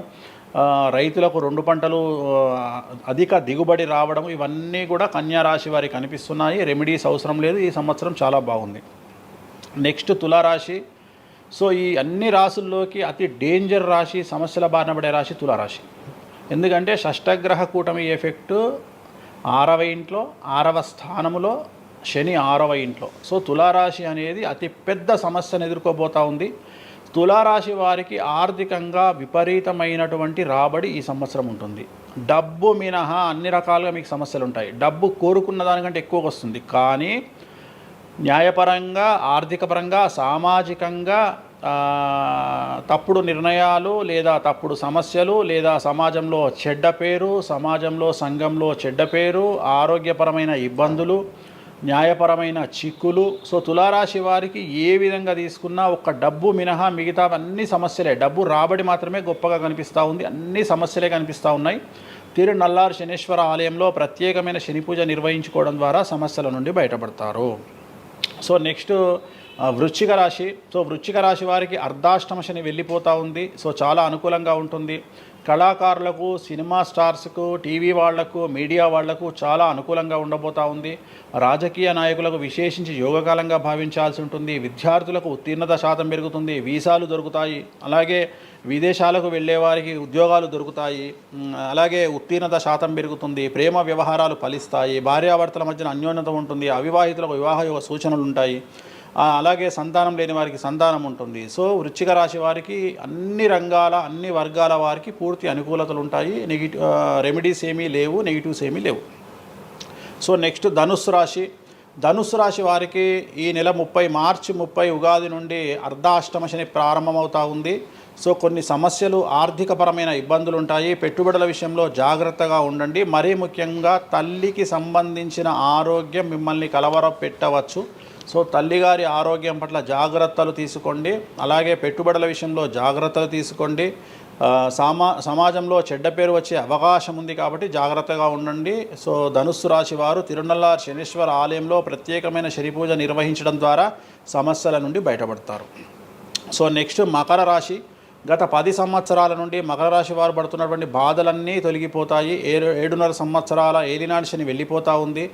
రైతులకు 2 పంటలు అధిక దిగుబడి రావడము, ఇవన్నీ కూడా కన్యా రాశి వారికి కనిపిస్తున్నాయి. రెమెడీస్ అవసరం లేదు, ఈ సంవత్సరం చాలా బాగుంది. నెక్స్ట్ తులారాశి. సో ఈ అన్ని రాశుల్లోకి అతి డేంజర్ రాశి, సమస్యల బారిన పడే రాశి తులారాశి. ఎందుకంటే షష్టగ్రహ కూటమి ఎఫెక్టు 6వ ఇంట్లో, 6వ స్థానములో, శని 6వ ఇంట్లో. సో తులారాశి అనేది అతి పెద్ద సమస్యను ఎదుర్కోబోతూ ఉంది. తులారాశి వారికి ఆర్థికంగా విపరీతమైనటువంటి రాబడి ఈ సంవత్సరం ఉంటుంది. డబ్బు మినహా అన్ని రకాలుగా మీకు సమస్యలు ఉంటాయి. డబ్బు కోరుకున్న దానికంటే ఎక్కువగా వస్తుంది, కానీ న్యాయపరంగా, ఆర్థిక పరంగా, సామాజికంగా తప్పుడు నిర్ణయాలు లేదా తప్పుడు సమస్యలు లేదా సమాజంలో చెడ్డ పేరు, సమాజంలో సంఘంలో చెడ్డ పేరు, ఆరోగ్యపరమైన ఇబ్బందులు, న్యాయపరమైన చిక్కులు. సో తులారాశి వారికి ఏ విధంగా తీసుకున్నా ఒక్క డబ్బు మినహా మిగతా అన్ని సమస్యలే. డబ్బు రాబడి మాత్రమే గొప్పగా కనిపిస్తూ ఉంది, అన్ని సమస్యలే కనిపిస్తూ ఉన్నాయి. తిరునల్లారు శనీశ్వర ఆలయంలో ప్రత్యేకమైన శని పూజ నిర్వహించుకోవడం ద్వారా సమస్యల నుండి బయటపడతారు. సో నెక్స్ట్ వృశ్చిక రాశి. సో వృశ్చిక రాశి వారికి అర్ధాష్టమ శని వెళ్ళిపోతూ ఉంది. సో చాలా అనుకూలంగా ఉంటుంది. కళాకారులకు, సినిమా స్టార్స్కు, టీవీ వాళ్లకు, మీడియా వాళ్లకు చాలా అనుకూలంగా ఉండబోతూ ఉంది. రాజకీయ నాయకులకు విశేషించి యోగకాలంగా భావించాల్సి ఉంటుంది. విద్యార్థులకు ఉత్తీర్ణత శాతం పెరుగుతుంది, వీసాలు దొరుకుతాయి. అలాగే విదేశాలకు వెళ్ళే వారికి ఉద్యోగాలు దొరుకుతాయి. అలాగే ఉత్తీర్ణత శాతం పెరుగుతుంది. ప్రేమ వ్యవహారాలు ఫలిస్తాయి. భార్యాభర్తల మధ్యన అన్యోన్యత ఉంటుంది. అవివాహితులకు వివాహ సూచనలు ఉంటాయి. అలాగే సంతానం లేని వారికి సంతానం ఉంటుంది. సో వృశ్చిక రాశి వారికి అన్ని రంగాల, అన్ని వర్గాల వారికి పూర్తి అనుకూలతలు ఉంటాయి. రెమెడీస్ ఏమీ లేవు, నెగిటివ్స్ ఏమీ లేవు. సో నెక్స్ట్ ధనుస్సు రాశి. ధనుస్సు రాశి వారికి ఈ నెల మార్చి 30 ఉగాది నుండి అర్ధాష్టమ శని ప్రారంభమవుతూ ఉంది. సో కొన్ని సమస్యలు, ఆర్థికపరమైన ఇబ్బందులు ఉంటాయి. పెట్టుబడుల విషయంలో జాగ్రత్తగా ఉండండి. మరీ ముఖ్యంగా తల్లికి సంబంధించిన ఆరోగ్యం మిమ్మల్ని కలవరపెట్టవచ్చు. సో తల్లిగారి ఆరోగ్యం పట్ల జాగ్రత్తలు తీసుకోండి. అలాగే పెట్టుబడుల విషయంలో జాగ్రత్తలు తీసుకోండి. సమాజంలో చెడ్డ పేరు వచ్చే అవకాశం ఉంది కాబట్టి జాగ్రత్తగా ఉండండి. సో ధనుస్సు రాశి వారు తిరునల్లారు శనీశ్వర ఆలయంలో ప్రత్యేకమైన శని పూజ నిర్వహించడం ద్వారా సమస్యల నుండి బయటపడతారు. సో నెక్స్ట్ మకర రాశి. గత 10 సంవత్సరాల నుండి మకర రాశి వారు పడుతున్నటువంటి బాధలన్నీ తొలగిపోతాయి. 7.5 సంవత్సరాల ఏలినాటి శని వెళ్ళిపోతూ ఉంది.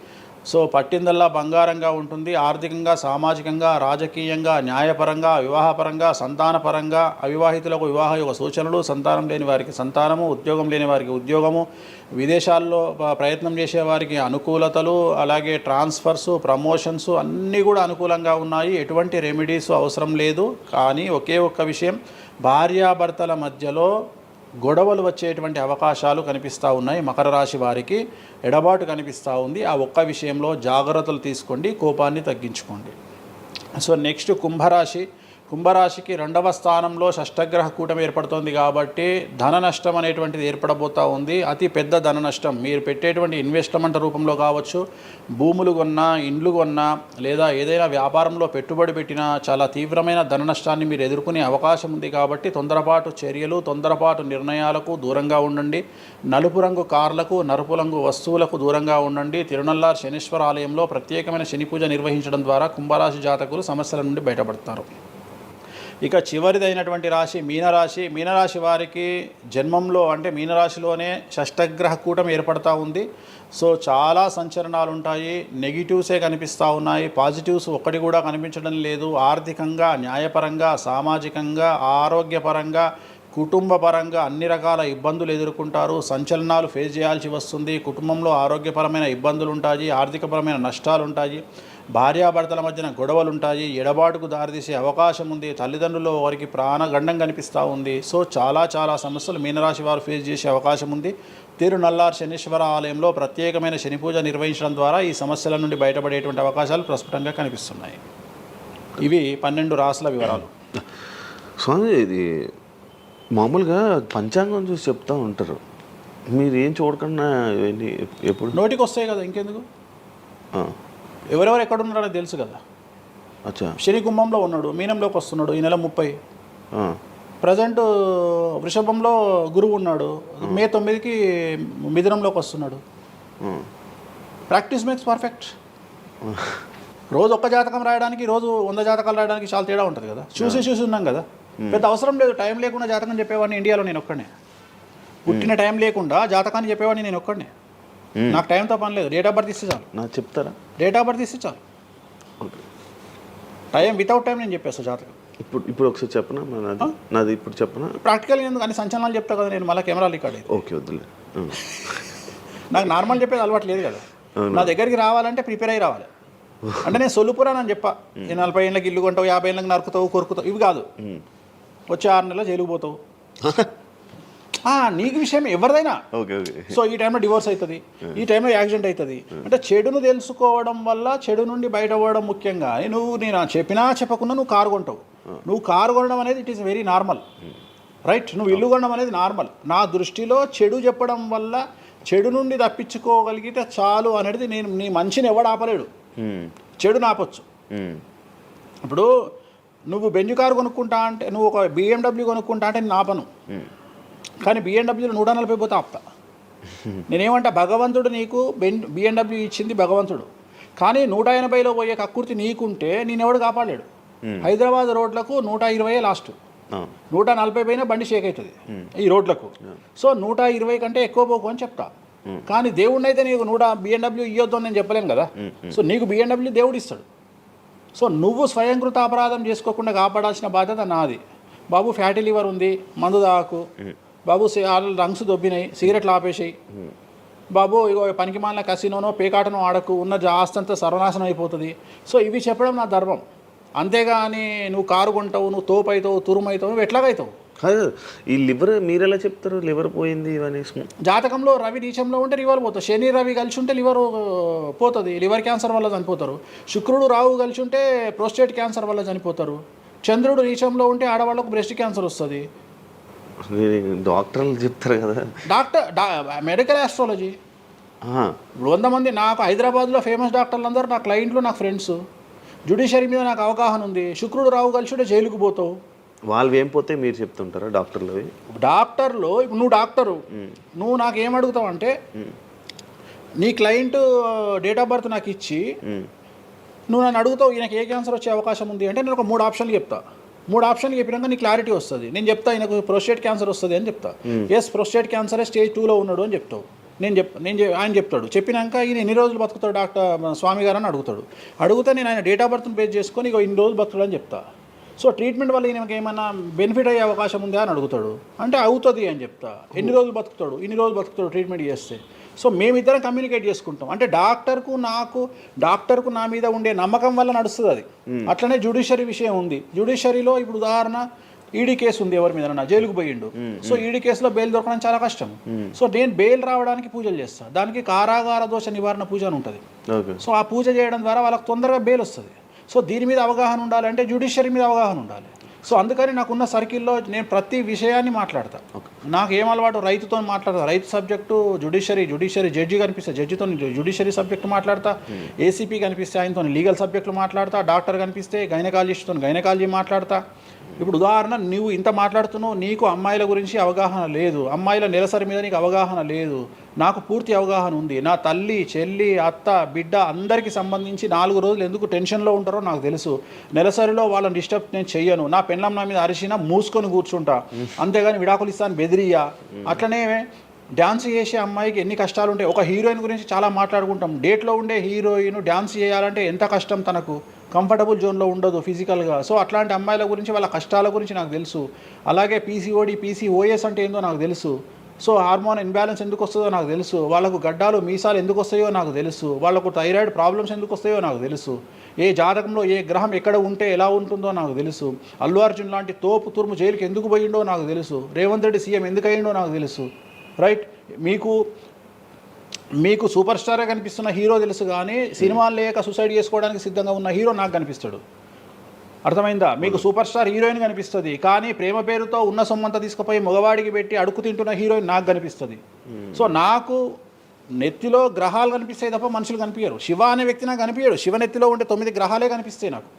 సో పట్టిందల్లా బంగారంగా ఉంటుంది. ఆర్థికంగా, సామాజికంగా, రాజకీయంగా, న్యాయపరంగా, వివాహపరంగా, సంతానపరంగా, అవివాహితులకు వివాహ యొక్క సూచనలు, సంతానం లేని వారికి సంతానము, ఉద్యోగం లేని వారికి ఉద్యోగము, విదేశాల్లో ప్రయత్నం చేసే వారికి అనుకూలతలు, అలాగే ట్రాన్స్ఫర్సు, ప్రమోషన్స్ అన్నీ కూడా అనుకూలంగా ఉన్నాయి. ఎటువంటి రెమెడీస్ అవసరం లేదు. కానీ ఒకే ఒక్క విషయం, భార్యాభర్తల మధ్యలో గొడవలు వచ్చేటువంటి అవకాశాలు కనిపిస్తూ ఉన్నాయి. మకర రాశి వారికి ఎడబాటు కనిపిస్తూ ఉంది. ఆ ఒక్క విషయంలో జాగ్రత్తలు తీసుకోండి, కోపాన్ని తగ్గించుకోండి. సో నెక్స్ట్ కుంభరాశి. కుంభరాశికి 2వ స్థానంలో షష్టగ్రహ కూటమి ఏర్పడుతుంది కాబట్టి ధన నష్టం అనేటువంటిది ఏర్పడబోతూ ఉంది. అతి పెద్ద ధన నష్టం మీరు పెట్టేటువంటి ఇన్వెస్ట్మెంట్ రూపంలో కావచ్చు, భూములు కొన్నా, ఇండ్లు కొన్నా, లేదా ఏదైనా వ్యాపారంలో పెట్టుబడి పెట్టినా చాలా తీవ్రమైన ధన నష్టాన్ని మీరు ఎదుర్కొనే అవకాశం ఉంది. కాబట్టి తొందరపాటు చర్యలు, తొందరపాటు నిర్ణయాలకు దూరంగా ఉండండి. నలుపు రంగు కార్లకు, నలుపు రంగు వస్తువులకు దూరంగా ఉండండి. తిరునల్లారు శనీశ్వర ఆలయంలో ప్రత్యేకమైన శని పూజ నిర్వహించడం ద్వారా కుంభరాశి జాతకులు సమస్యల నుండి బయటపడతారు. ఇక చివరిదైనటువంటి రాశి మీనరాశి. మీనరాశి వారికి జన్మంలో అంటే మీనరాశిలోనే షష్టగ్రహ కూటమి ఏర్పడతా ఉంది. సో చాలా సంచలనాలు ఉంటాయి. నెగిటివ్సే కనిపిస్తూ ఉన్నాయి, పాజిటివ్స్ ఒక్కటి కూడా కనిపించడం లేదు. ఆర్థికంగా, న్యాయపరంగా, సామాజికంగా, ఆరోగ్యపరంగా, కుటుంబపరంగా అన్ని రకాల ఇబ్బందులు ఎదుర్కొంటారు. సంచలనాలు ఫేస్ చేయాల్సి వస్తుంది. కుటుంబంలో ఆరోగ్యపరమైన ఇబ్బందులు ఉంటాయి, ఆర్థికపరమైన నష్టాలు ఉంటాయి, భార్యాభర్తల మధ్యన గొడవలు ఉంటాయి, ఎడబాటుకు దారితీసే అవకాశం ఉంది. తల్లిదండ్రుల్లో వారికి ప్రాణగండం కనిపిస్తూ ఉంది. సో చాలా సమస్యలు మీనరాశి వారు ఫేస్ చేసే అవకాశం ఉంది. తిరునల్లారు శనీశ్వర ఆలయంలో ప్రత్యేకమైన శని పూజ నిర్వహించడం ద్వారా ఈ సమస్యల నుండి బయటపడేటువంటి అవకాశాలు ప్రస్ఫుటంగా కనిపిస్తున్నాయి. ఇవి 12 రాశుల వివరాలు.
స్వామి, ఇది మామూలుగా పంచాంగం చూసి చెప్తూ ఉంటారు, మీరు ఏం చూడకుండా ఇవన్నీ ఎప్పుడు
నోటికి వస్తాయి కదా, ఇంకెందుకు? ఎవరెవరు ఎక్కడున్నారో తెలుసు కదా.
అచ్చా,
శని కుంభంలో ఉన్నాడు, మీనంలోకి వస్తున్నాడు ఈ నెల 30. ప్రజెంట్ వృషభంలో గురువు ఉన్నాడు, మే 9కి మిథునంలోకి వస్తున్నాడు. Practice makes perfect. రోజు ఒక్క జాతకం రాయడానికి రోజు 100 జాతకాలు రాయడానికి చాలా తేడా ఉంటుంది కదా. చూసి ఉన్నాం కదా, పెద్ద అవసరం లేదు. టైం లేకుండా జాతకం చెప్పేవాడిని ఇండియాలో నేను ఒక్కడే. పుట్టిన టైం లేకుండా జాతకాన్ని చెప్పేవాడిని నేను ఒక్కడే. నాకు టైంతో పని లేదు. డేట్ ఆఫ్ బర్త్ ఇస్తే చాలు.
నాకు చెప్తారా?
డేట్ ఆఫ్ బర్త్ ఇస్తే చాలు. టైం వితౌట్ టైం నేను చెప్పేస్తాను జాతకం.
ఇప్పుడు ఒకసారి చెప్పనా నాది ఇప్పుడు చెప్పనా?
ప్రాక్టికల్ ఎందుకు అన్ని సంచలనాలు చెప్తా కదా నేను, మళ్ళీ కెమెరా రికార్డ్.
ఓకే వద్దులే.
నాకు నార్మల్ చెప్పేది అలవాటు లేదు కదా. నా దగ్గరికి రావాలంటే ప్రిపేర్ అయ్యి రావాలి. అంటే నేను సొల్లుపురానని చెప్పా, 40 ఏళ్ళకి ఇల్లు కొంటావు, 50 ఏళ్ళకి నరుకుతావు, కొరుకుతావు, ఇవి కాదు. వచ్చే 6 నెలలు జైలుకు పోతావు. నీకు విషయం ఎవరిదైనా. సో ఈ టైంలో డివోర్స్ అవుతుంది, ఈ టైంలో యాక్సిడెంట్ అవుతుంది. అంటే చెడును తెలుసుకోవడం వల్ల చెడు నుండి బయట అవ్వడం ముఖ్యంగా. నేను చెప్పినా చెప్పకుండా నువ్వు కారు కొంటావు. నువ్వు కారు కొనడం అనేది it is very normal, right? నువ్వు ఇల్లు కొనడం అనేది నార్మల్. నా దృష్టిలో చెడు చెప్పడం వల్ల చెడు నుండి తప్పించుకోగలిగితే చాలు అనేది. నేను నీ మంచిని ఎవడు ఆపలేడు, చెడుని ఆపొచ్చు. ఇప్పుడు నువ్వు బెంజ్ కారు కొనుక్కుంటా అంటే, నువ్వు ఒక BMW కొనుక్కుంటా అంటే నేను ఆపను. కానీ BMW 140 పోతే ఆపుతా. నేనేమంటా, భగవంతుడు నీకు BMW ఇచ్చింది భగవంతుడు, కానీ 180లో పోయే కక్కుర్తి నీకుంటే నేనెవడు కాపాడలేడు. హైదరాబాద్ రోడ్లకు 120 లాస్ట్, 140 పైన బండి షేక్ అవుతుంది ఈ రోడ్లకు. సో 120 కంటే ఎక్కువ పోకు అని చెప్తా. కానీ దేవుడిని అయితే నీకు BMW ఇవ్వద్దు అని నేను చెప్పలేను కదా. సో నీకు BMW దేవుడు ఇస్తాడు. సో నువ్వు స్వయంకృత అపరాధం చేసుకోకుండా కాపాడాల్సిన బాధ్యత నాది. బాబు ఫ్యాటీ లివర్ ఉంది, మందు తాకు. బాబు రంగ్స్ దొబ్బినాయి, సిగరెట్లు ఆపేసాయి. బాబు ఇగో పనికి మాలిన కసినోనో పేకాటనో ఆడకు, ఉన్న ఆస్తంతా సర్వనాశనం అయిపోతుంది. సో ఇవి చెప్పడం నా ధర్మం. అంతేగాని నువ్వు కారు కొంటావు, నువ్వు తోపు అవుతావు, తురుమవుతావు, నువ్వు ఎట్లాగవుతావు?
కాదు, ఈ లివర్ మీరు ఎలా చెప్తారు లివర్ పోయింది ఇవన్నీ?
జాతకంలో రవి నీచంలో ఉంటే లివర్ పోతుంది. శని రవి కలిసి ఉంటే లివర్ పోతుంది, లివర్ క్యాన్సర్ వల్ల చనిపోతారు. శుక్రుడు రావు కలిసి ఉంటే ప్రోస్టేట్ క్యాన్సర్ వల్ల చనిపోతారు. చంద్రుడు నీచంలో ఉంటే ఆడవాళ్ళకు బ్రెస్ట్ క్యాన్సర్ వస్తుంది.
డాక్టర్లు చెప్తారు కదా.
Medical astrology. 100 మంది నాకు హైదరాబాద్లో ఫేమస్ డాక్టర్లు అందరూ నా క్లయింట్లు, నాకు ఫ్రెండ్స్. జ్యుడిషియరీ మీద నాకు అవగాహన ఉంది. శుక్రుడు రావు కలిసి ఉంటే జైలుకు పోతావు.
వాళ్ళు ఏం పోతే మీరు చెప్తుంటారా డాక్టర్లు?
డాక్టర్లు ఇప్పుడు నువ్వు డాక్టరు, నువ్వు నాకు ఏం అడుగుతావు అంటే, నీ క్లయింట్ డేట్ ఆఫ్ బర్త్ నాకు ఇచ్చి నువ్వు నన్ను అడుగుతావు ఈయనకి ఏ క్యాన్సర్ వచ్చే అవకాశం ఉంది అంటే, నేను ఒక 3 ఆప్షన్లు చెప్తా. 3 ఆప్షన్లు చెప్పినాక నీ క్లారిటీ వస్తుంది. నేను చెప్తా ఈయనకు ప్రోస్టేట్ క్యాన్సర్ వస్తుంది అని చెప్తా. ఎస్, ప్రోస్టేట్ క్యాన్సరే స్టేజ్ 2లో ఉన్నాడు అని చెప్తావు. ఆయన చెప్తాడు. చెప్పినాక ఈయన ఎన్ని రోజులు బతుకుతాడు డాక్టర్ స్వామి గారు అని అడుగుతాడు. అడిగితే నేను ఆయన డేట్ ఆఫ్ బర్త్ని బేస్ చేసుకొని ఇక ఇన్ని రోజులు బతుకుతాడు అని చెప్తా. సో ట్రీట్మెంట్ వల్ల ఈయనకి ఏమైనా బెనిఫిట్ అయ్యే అవకాశం ఉందా అని అడుగుతాడు. అంటే అవుతుంది అని చెప్తా. ఎన్ని రోజులు బతుకుతాడు, ఇన్ని రోజులు బతుకుతాడు ట్రీట్మెంట్ చేస్తే. సో మేమిద్దరం కమ్యూనికేట్ చేసుకుంటాం. అంటే డాక్టర్కు నా మీద ఉండే నమ్మకం వల్ల నడుస్తుంది అది. అట్లనే జ్యుడిషియరీ విషయం ఉంది. జ్యుడిషియరీలో ఇప్పుడు ఉదాహరణ ఈడీ కేసు ఉంది, ఎవరి మీద జైలుకు పోయిండు. సో ఈడీ కేసులో బెయిల్ దొరకడం చాలా కష్టం. సో నేను బెయిల్ రావడానికి పూజలు చేస్తాను. దానికి కారాగార దోష నివారణ పూజ అని ఉంటుంది. సో ఆ పూజ చేయడం ద్వారా వాళ్ళకి తొందరగా బెయిల్ వస్తుంది. సో దీని మీద అవగాహన ఉండాలంటే జ్యుడిషియరీ మీద అవగాహన ఉండాలి. సో అందుకని నాకున్న సర్కిల్లో నేను ప్రతి విషయాన్ని మాట్లాడతా. నాకు ఏం అలవాటు, రైతుతో మాట్లాడతా. రైతు సబ్జెక్టు జుడిషియరీ జడ్జి కనిపిస్తే జడ్జితో జుడిషియరీ సబ్జెక్టు మాట్లాడతా. ఏసీపీ కనిపిస్తే ఆయనతో లీగల్ సబ్జెక్టులు మాట్లాడతా. డాక్టర్ కనిపిస్తే గైనకాలజిస్ట్తో గైనకాలజీ మాట్లాడతా. ఇప్పుడు ఉదాహరణ, నువ్వు ఇంత మాట్లాడుతున్నావు, నీకు అమ్మాయిల గురించి అవగాహన లేదు, అమ్మాయిల నెలసరి మీద నీకు అవగాహన లేదు. నాకు పూర్తి అవగాహన ఉంది. నా తల్లి, చెల్లి, అత్త, బిడ్డ అందరికీ సంబంధించి 4 రోజులు ఎందుకు టెన్షన్లో ఉంటారో నాకు తెలుసు. నెలసరిలో వాళ్ళని డిస్టర్బ్ నేను చెయ్యను. నా పెళ్ళం నా మీద అరిసినా మూసుకొని కూర్చుంటా, అంతేగాని విడాకులు ఇస్తాను బెదిరియా. అట్లనే డ్యాన్స్ చేసే అమ్మాయికి ఎన్ని కష్టాలు ఉంటాయి. ఒక హీరోయిన్ గురించి చాలా మాట్లాడుకుంటాం. డేట్లో ఉండే హీరోయిన్ డ్యాన్స్ చేయాలంటే ఎంత కష్టం, తనకు కంఫర్టబుల్ జోన్లో ఉండదు ఫిజికల్గా. సో అట్లాంటి అమ్మాయిల గురించి, వాళ్ళ కష్టాల గురించి నాకు తెలుసు. అలాగే పీసీఓడి, పీసీఓఎస్ అంటే ఏందో నాకు తెలుసు. సో హార్మోన్ ఇన్బ్యాలెన్స్ ఎందుకు వస్తుందో నాకు తెలుసు. వాళ్ళకు గడ్డాలు మీసాలు ఎందుకు వస్తాయో నాకు తెలుసు. వాళ్ళకు థైరాయిడ్ ప్రాబ్లమ్స్ ఎందుకు వస్తాయో నాకు తెలుసు. ఏ జాతకంలో ఏ గ్రహం ఎక్కడ ఉంటే ఎలా ఉంటుందో నాకు తెలుసు. అల్లు అర్జున్ లాంటి తోపు తురుము జైలుకి ఎందుకు పోయిండో నాకు తెలుసు. రేవంత్ రెడ్డి సీఎం ఎందుకు అయ్యిండో నాకు తెలుసు. రైట్, మీకు సూపర్ స్టారే కనిపిస్తున్న హీరో తెలుసు, కానీ సినిమాలు లేక సూసైడ్ చేసుకోవడానికి సిద్ధంగా ఉన్న హీరో నాకు కనిపిస్తాడు. అర్థమైందా? మీకు సూపర్ స్టార్ హీరోయిన్ కనిపిస్తుంది, కానీ ప్రేమ పేరుతో ఉన్న సొమ్మంతా తీసుకుపోయి మగవాడికి పెట్టి అడుగు తింటున్న హీరోయిన్ నాకు కనిపిస్తుంది. సో నాకు నెత్తిలో గ్రహాలు కనిపిస్తాయి తప్ప మనుషులు కనిపించరు. శివ అనే వ్యక్తి నాకు కనిపించడు. శివ నెత్తిలో ఉండే 9 గ్రహాలే కనిపిస్తాయి నాకు.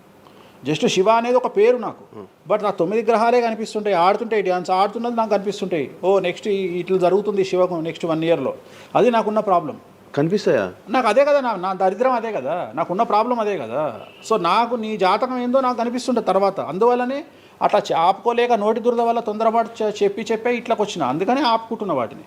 జస్ట్ శివ అనేది ఒక పేరు నాకు, బట్ నా 9 గ్రహాలే కనిపిస్తుంటాయి. ఆడుతుంటాయి, డ్యాన్స్ ఆడుతున్నది నాకు కనిపిస్తుంటాయి. నెక్స్ట్ ఇట్లా జరుగుతుంది శివకు నెక్స్ట్ 1 ఇయర్లో. అది నాకున్న ప్రాబ్లం.
కనిపిస్తాయా?
నాకు అదే కదా, నా దరిద్రం అదే కదా, నాకున్న ప్రాబ్లం అదే కదా. సో నాకు నీ జాతకం ఏందో నాకు అనిపిస్తుంటుంది తర్వాత. అందువల్లనే అట్లా ఆపుకోలేక నోటి దురద వల్ల తొందరపాటు చెప్పే ఇట్లకి వచ్చిన, అందుకనే ఆపుకుంటున్న వాటిని.